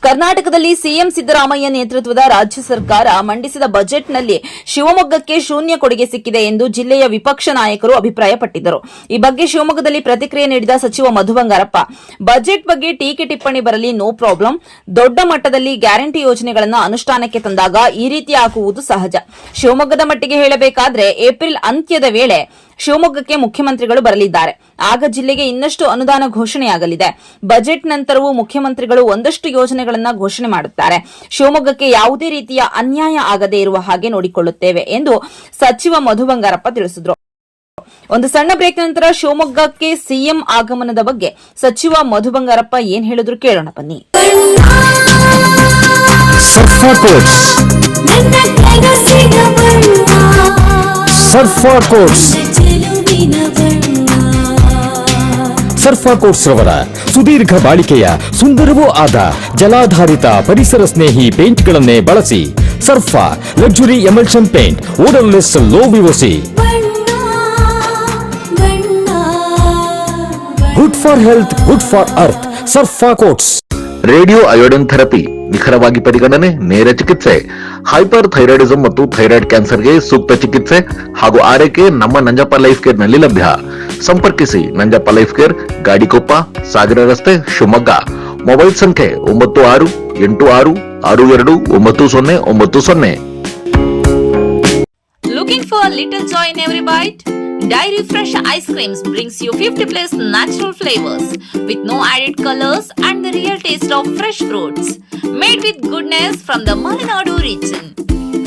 ಕರ್ನಾಟಕದಲ್ಲಿ ಸಿಎಂ ಸಿದ್ದರಾಮಯ್ಯ ನೇತೃತ್ವದ ರಾಜ್ಯ ಸರ್ಕಾರ ಮಂಡಿಸಿದ ಬಜೆಟ್ನಲ್ಲಿ ಶಿವಮೊಗ್ಗಕ್ಕೆ ಶೂನ್ಯ ಕೊಡುಗೆ ಸಿಕ್ಕಿದೆ ಎಂದು ಜಿಲ್ಲೆಯ ವಿಪಕ್ಷ ನಾಯಕರು ಅಭಿಪ್ರಾಯಪಟ್ಟಿದ್ದರು. ಈ ಬಗ್ಗೆ ಶಿವಮೊಗ್ಗದಲ್ಲಿ ಪ್ರತಿಕ್ರಿಯೆ ನೀಡಿದ ಸಚಿವ ಮಧು ಬಂಗಾರಪ್ಪ, ಬಜೆಟ್ ಬಗ್ಗೆ ಟೀಕೆ ಟಿಪ್ಪಣಿ ಬರಲಿ, ನೋ ಪ್ರಾಬ್ಲಮ್. ದೊಡ್ಡ ಮಟ್ಟದಲ್ಲಿ ಗ್ಯಾರಂಟಿ ಯೋಜನೆಗಳನ್ನು ಅನುಷ್ಠಾನಕ್ಕೆ ತಂದಾಗ ಈ ರೀತಿ ಆಗುವುದು ಸಹಜ. ಶಿವಮೊಗ್ಗದ ಮಟ್ಟಿಗೆ ಹೇಳಬೇಕಾದ್ರೆ ಏಪ್ರಿಲ್ ಅಂತ್ಯದ ವೇಳೆ ಶಿವಮೊಗ್ಗಕ್ಕೆ ಮುಖ್ಯಮಂತ್ರಿಗಳು ಬರಲಿದ್ದಾರೆ. ಆಗ ಜಿಲ್ಲೆಗೆ ಇನ್ನಷ್ಟು ಅನುದಾನ ಘೋಷಣೆಯಾಗಲಿದೆ. ಬಜೆಟ್ ನಂತರವೂ ಮುಖ್ಯಮಂತ್ರಿಗಳು ಒಂದಷ್ಟು ಯೋಜನೆಗಳನ್ನು ಘೋಷಣೆ ಮಾಡುತ್ತಾರೆ. ಶಿವಮೊಗ್ಗಕ್ಕೆ ಯಾವುದೇ ರೀತಿಯ ಅನ್ಯಾಯ ಆಗದೇ ಇರುವ ಹಾಗೆ ನೋಡಿಕೊಳ್ಳುತ್ತೇವೆ ಎಂದು ಸಚಿವ ಮಧು ಬಂಗಾರಪ್ಪ ತಿಳಿಸಿದರು. ಒಂದು ಸಣ್ಣ ಬ್ರೇಕ್ ನಂತರ ಶಿವಮೊಗ್ಗಕ್ಕೆ ಸಿಎಂ ಆಗಮನದ ಬಗ್ಗೆ ಸಚಿವ ಮಧು ಬಂಗಾರಪ್ಪ ಏನ್ ಹೇಳಿದ್ರು ಕೇಳೋಣ ಬನ್ನಿ. ಸರ್ಫಾ ಕೋಟ್ಸ್ ರವರ ಸುದೀರ್ಘ ಬಾಳಿಕೆಯ ಸುಂದರವೂ ಆದ ಜಲಾಧಾರಿತ ಪರಿಸರ ಸ್ನೇಹಿ ಪೇಂಟ್ಗಳನ್ನೇ ಬಳಸಿ. Surfa luxury emulsion paint, odourless, low VOC, good for health, good for earth. Surfa coats. Radio iodine therapy ನಿಖರವಾಗಿ ಪರಿಗಣನೆ, ನೇರ ಚಿಕಿತ್ಸೆ, ಹೈಪರ್ ಥೈರಾಯ್ಡಿಸಂ ಮತ್ತು ಥೈರಾಯ್ಡ್ ಕ್ಯಾನ್ಸರ್ಗೆ ಸೂಕ್ತ ಚಿಕಿತ್ಸೆ ಹಾಗೂ ಆರೈಕೆ ನಮ್ಮ ನಂಜಪ್ಪ ಲೈಫ್ ಕೇರ್ ನಲ್ಲಿ ಲಭ್ಯ. ಸಂಪರ್ಕಿಸಿ ನಂಜಪ್ಪ ಲೈಫ್ ಕೇರ್, ಗಾಡಿಕೊಪ್ಪ, ಸಾಗರ ರಸ್ತೆ, ಶಿವಮೊಗ್ಗ. ಮೊಬೈಲ್ ಸಂಖ್ಯೆ 9686269090. Looking for a little joy in every bite? Dairy Fresh Ice Creams brings you 50+ natural flavors with no added colors and the real taste of fresh fruits. Made with goodness from the Malenadu region.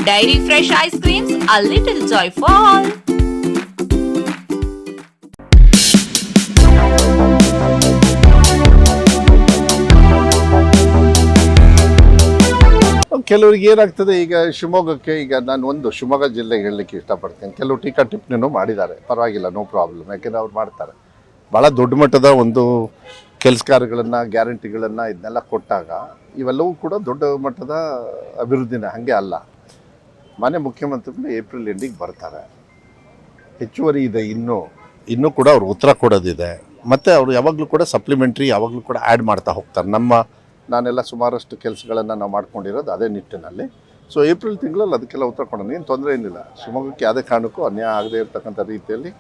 Dairy Fresh Ice Creams, a little joy for all. ಕೆಲವರಿಗೆ ಏನಾಗ್ತದೆ, ಈಗ ಶಿವಮೊಗ್ಗಕ್ಕೆ, ಈಗ ನಾನು ಒಂದು ಶಿವಮೊಗ್ಗ ಜಿಲ್ಲೆಗೆ ಹೇಳಲಿಕ್ಕೆ ಇಷ್ಟಪಡ್ತೀನಿ. ಕೆಲವು ಟೀಕಾ ಟಿಪ್ಪಣಿನೂ ಮಾಡಿದ್ದಾರೆ, ಪರವಾಗಿಲ್ಲ, ನೋ ಪ್ರಾಬ್ಲಮ್. ಯಾಕೆಂದರೆ ಅವ್ರು ಮಾಡ್ತಾರೆ ಭಾಳ ದೊಡ್ಡ ಮಟ್ಟದ ಒಂದು ಕೆಲಸ ಕಾರ್ಯಗಳನ್ನು, ಗ್ಯಾರಂಟಿಗಳನ್ನು ಇದನ್ನೆಲ್ಲ ಕೊಟ್ಟಾಗ ಇವೆಲ್ಲವೂ ಕೂಡ ದೊಡ್ಡ ಮಟ್ಟದ ಅಭಿವೃದ್ಧಿನೇ, ಹಾಗೆ ಅಲ್ಲ. ಮಾನ್ಯ ಮುಖ್ಯಮಂತ್ರಿಗಳು ಏಪ್ರಿಲ್ ಎಂಡಿಗೆ ಬರ್ತಾರೆ. ಹೆಚ್ಚುವರಿ ಇದೆ, ಇನ್ನೂ ಕೂಡ ಅವ್ರು ಉತ್ತರ ಕೊಡೋದಿದೆ. ಮತ್ತು ಅವರು ಯಾವಾಗಲೂ ಕೂಡ ಸಪ್ಲಿಮೆಂಟ್ರಿ ಯಾವಾಗಲೂ ಕೂಡ ಆ್ಯಡ್ ಮಾಡ್ತಾ ಹೋಗ್ತಾರೆ. ನಾನೆಲ್ಲ ಸುಮಾರಷ್ಟು ಕೆಲಸಗಳನ್ನು ನಾವು ಮಾಡ್ಕೊಂಡಿರೋದು ಅದೇ ನಿಟ್ಟಿನಲ್ಲಿ. ಸೊ ಏಪ್ರಿಲ್ ತಿಂಗಳಲ್ಲಿ ಅದಕ್ಕೆಲ್ಲ ಉತ್ತರ ಕೊಡೋಣ, ಏನು ತೊಂದರೆ ಏನಿಲ್ಲ. ಶಿವಮೊಗ್ಗಕ್ಕೆ ಯಾವುದೇ ಕಾರಣಕ್ಕೂ ಅನ್ಯಾಯ ಆಗದೇ ಇರತಕ್ಕಂಥ ರೀತಿಯಲ್ಲಿ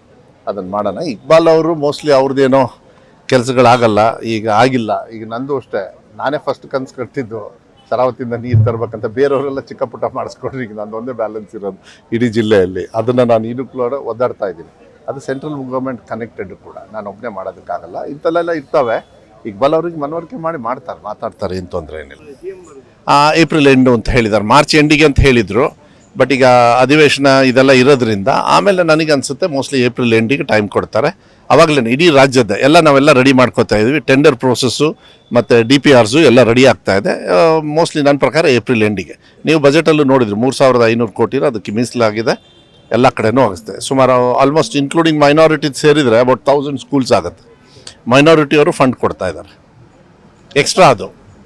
ಅದನ್ನು ಮಾಡೋಣ. ಇಕ್ಬಾಲ್ ಅವರು ಮೋಸ್ಟ್ಲಿ ಅವ್ರದ್ದೇನೋ ಕೆಲಸಗಳಾಗಲ್ಲ, ಈಗ ಆಗಿಲ್ಲ. ಈಗ ನಂದು ಅಷ್ಟೇ, ನಾನೇ ಫಸ್ಟ್ ಕನಸು ಕಟ್ಟಿದ್ದು ಶರಾವತಿಯಿಂದ ನೀರು ತರಬೇಕಂತ. ಬೇರೆಯವರೆಲ್ಲ ಚಿಕ್ಕ ಪುಟ್ಟ ಮಾಡಿಸ್ಕೊಂಡ್ರೆ ಈಗ ನಂದು ಒಂದೇ ಬ್ಯಾಲೆನ್ಸ್ ಇರೋದು ಇಡೀ ಜಿಲ್ಲೆಯಲ್ಲಿ. ಅದನ್ನು ನಾನು ಇನ್ನೂ ಕೂಡ ಒದ್ದಾಡ್ತಾ ಇದ್ದೀನಿ. ಅದು ಸೆಂಟ್ರಲ್ ಗೌರ್ಮೆಂಟ್ ಕನೆಕ್ಟೆಡ್ ಕೂಡ, ನಾನು ಒಬ್ಬನೇ ಮಾಡೋದಕ್ಕಾಗಲ್ಲ. ಇಂಥಲ್ಲೆಲ್ಲ ಇರ್ತವೆ. ಇಕ್ಬಾಲ್ ಅವ್ರಿಗೆ ಮನವರಿಕೆ ಮಾಡಿ ಮಾತಾಡ್ತಾರೆ, ಏನು ತೊಂದರೆ ಏನಿಲ್ಲ. ಏಪ್ರಿಲ್ ಎಂಡು ಅಂತ ಹೇಳಿದ್ದಾರೆ, ಮಾರ್ಚ್ ಎಂಡಿಗೆ ಅಂತ ಹೇಳಿದರು. ಬಟ್ ಈಗ ಅಧಿವೇಶನ ಇದೆಲ್ಲ ಇರೋದ್ರಿಂದ ಆಮೇಲೆ ನನಗೆ ಅನಿಸುತ್ತೆ ಮೋಸ್ಟ್ಲಿ ಏಪ್ರಿಲ್ ಎಂಡಿಗೆ ಟೈಮ್ ಕೊಡ್ತಾರೆ. ಆವಾಗಲೇ ಇಡೀ ರಾಜ್ಯದ ನಾವೆಲ್ಲ ರೆಡಿ ಮಾಡ್ಕೋತಾ ಇದ್ವಿ. ಟೆಂಡರ್ ಪ್ರೋಸೆಸ್ಸು ಮತ್ತು DPRಸು ಎಲ್ಲ ರೆಡಿ ಆಗ್ತಾ ಇದೆ. ಮೋಸ್ಟ್ಲಿ ನನ್ನ ಪ್ರಕಾರ ಏಪ್ರಿಲ್ ಎಂಡಿಗೆ. ನೀವು ಬಜೆಟಲ್ಲೂ ನೋಡಿದ್ರಿ 3500 ಕೋಟಿ ಅದಕ್ಕೆ ಮೀಸಲಾಗಿದೆ. ಎಲ್ಲ ಕಡೆನೂ ಆಗುತ್ತೆ. ಸುಮಾರು ಆಲ್ಮೋಸ್ಟ್ ಇನ್ಕ್ಲೂಡಿಂಗ್ ಮೈನಾರಿಟಿ ಸೇರಿದರೆ ಅಬೌಟ್ 1000 ಸ್ಕೂಲ್ಸ್ ಆಗುತ್ತೆ. ಮೈನಾರಿಟಿಯವರು ಫಂಡ್ ಕೊಡ್ತಾ ಇದ್ದಾರೆ ಎಕ್ಸ್ಟ್ರಾ. ಅದು